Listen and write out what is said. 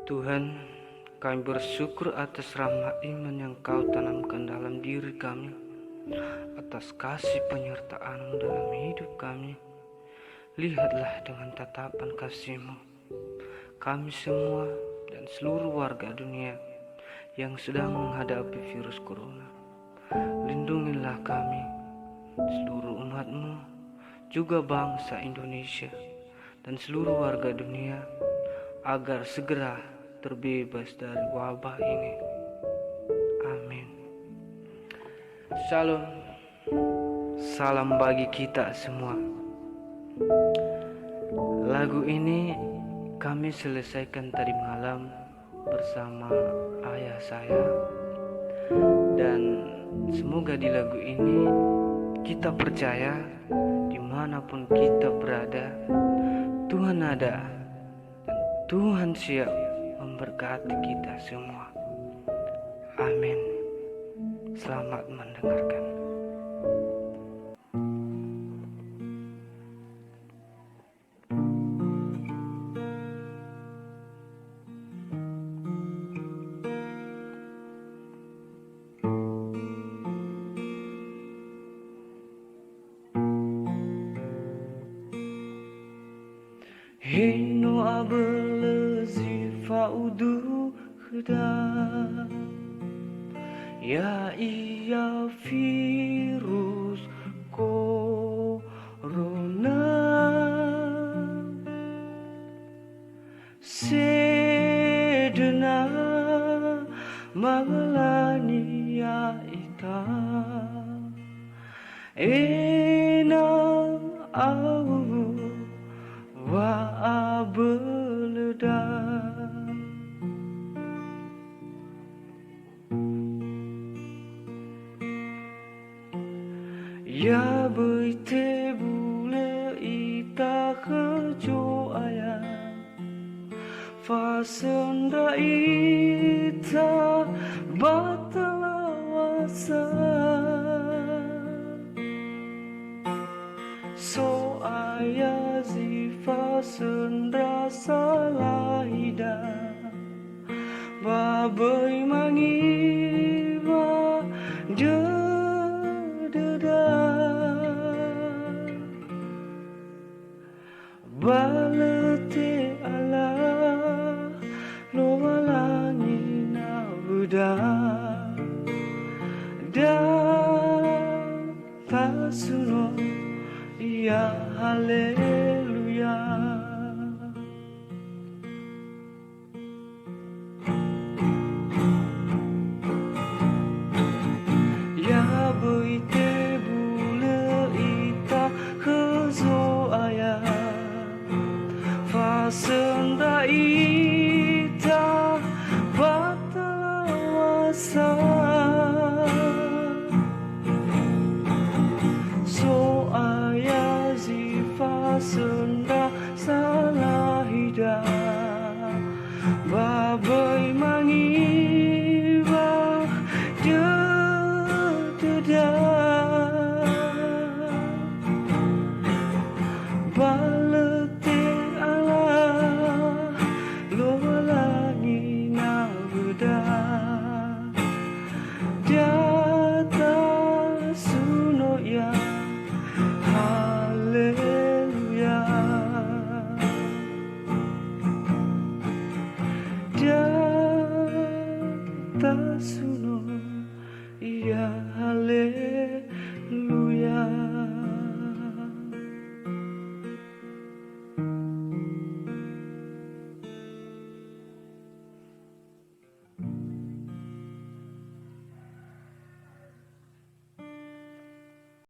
Tuhan, kami bersyukur atas rahmat iman yang Kau tanamkan dalam diri kami, atas kasih penyertaan-Mu dalam hidup kami. Lihatlah dengan tatapan kasih-Mu kami semua dan seluruh warga dunia yang sedang menghadapi virus corona. Lindungilah kami, seluruh umat-Mu, juga bangsa Indonesia dan seluruh warga dunia, agar segera terbebas dari wabah ini. Amin. Shalom. Salam bagi kita semua. Lagu ini kami selesaikan tadi malam bersama ayah saya, dan semoga di lagu ini kita percaya dimanapun kita berada, Tuhan ada dan Tuhan siap memberkati kita semua. Amin. Selamat mendengarkan. Hino abelezi faudu khda ya iya virus corona sedena malani ya ita au wa abeleda ya beite bule ita kejo aya fasenda ita batalawasa so aya zifa sendra salahida babai mangiwa dededa balete ala lowalangi na buda dan tasuno ya haleluya. Ya beite bule ita kezo aya fasenda ita batalawasa so aya zifa senda salahida babai mangiwa dededa balete ala lowalangi na buda data suno ya haleluya. Data suno